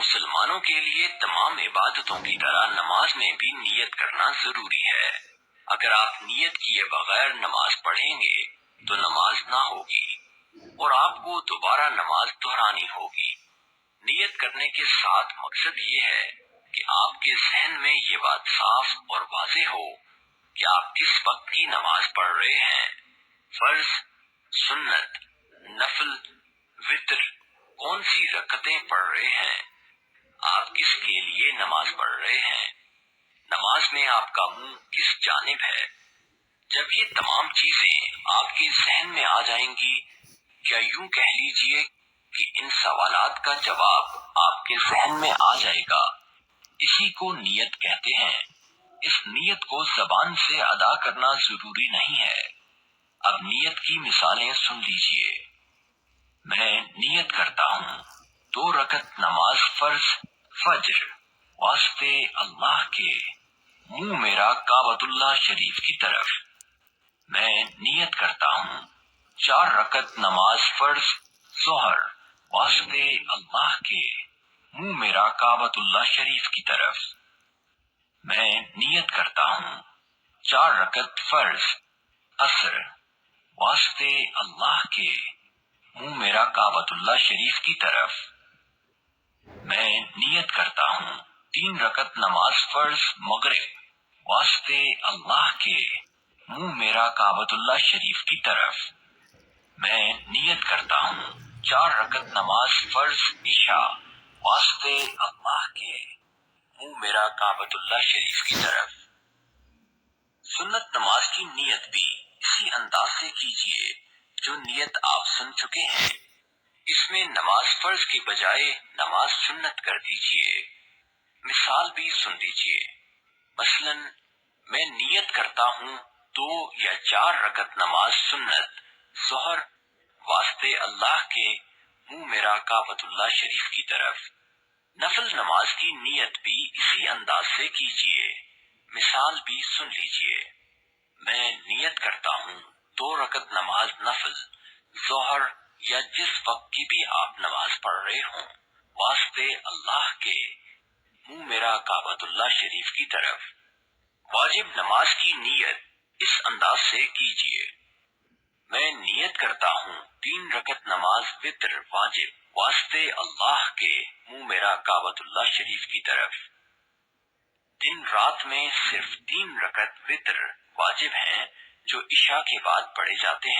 مسلمانوں کے لیے تمام عبادتوں کی طرح نماز میں بھی نیت کرنا ضروری ہے۔ اگر آپ نیت کیے بغیر نماز پڑھیں گے تو نماز نہ ہوگی اور آپ کو دوبارہ نماز دہرانی ہوگی۔ نیت کرنے کے ساتھ مقصد یہ ہے کہ آپ کے ذہن میں یہ بات صاف اور واضح ہو کہ آپ کس وقت کی نماز پڑھ رہے ہیں، فرض، سنت، نفل، وتر، کون سی رکعتیں پڑھ رہے ہیں، آپ کس کے لیے نماز پڑھ رہے ہیں، نماز میں آپ کا منہ کس جانب ہے۔ جب یہ تمام چیزیں آپ کے ذہن میں آ جائیں گی، یا یوں کہہ لیجئے کہ ان سوالات کا جواب آپ کے ذہن میں آ جائے گا، اسی کو نیت کہتے ہیں۔ اس نیت کو زبان سے ادا کرنا ضروری نہیں ہے۔ اب نیت کی مثالیں سن لیجئے۔ میں نیت کرتا ہوں 2 رکعت نماز فرض فجر واسطے اللہ کے، منہ میرا کعبۃ اللہ شریف کی طرف۔ میں نیت کرتا ہوں 4 رکعت نماز فرض ظہر واسطے اللہ کے، منہ میرا کعبۃ اللہ شریف کی طرف۔ میں نیت کرتا ہوں 4 رکعت فرض عصر واسطے اللہ کے، منہ میرا کعبۃ اللہ شریف کی طرف۔ میں نیت کرتا ہوں 3 رکعت نماز فرض مغرب واسطے اللہ کے، منہ میرا کعبۃ اللہ شریف کی طرف۔ میں نیت کرتا ہوں 4 رکعت نماز فرض عشاء واسطے اللہ کے، منہ میرا کعبۃ اللہ شریف کی طرف۔ سنت نماز کی نیت بھی اسی انداز سے کیجئے جو نیت آپ سن چکے ہیں۔ اس میں نماز فرض کے بجائے نماز سنت کر دیجئے۔ مثال بھی سن لیجئے۔ مثلا میں نیت کرتا ہوں 2 یا 4 رکعت نماز سنت ظہر واسطے اللہ کے، منہ میرا کعبۃ اللہ شریف کی طرف۔ نفل نماز کی نیت بھی اسی انداز سے کیجئے۔ مثال بھی سن لیجئے۔ میں نیت کرتا ہوں 2 رکعت نماز نفل ظہر یا جس وقت کی بھی آپ نماز پڑھ رہے ہوں واسطے اللہ کے، منہ میرا کعبۃ اللہ شریف کی طرف۔ واجب نماز کی نیت اس انداز سے کیجئے۔ میں نیت کرتا ہوں 3 رکعت نماز وتر واجب واسطے اللہ کے، منہ میرا کعبۃ اللہ شریف کی طرف۔ دن رات میں صرف 3 رکعت وتر واجب ہیں جو عشاء کے بعد پڑھے جاتے ہیں۔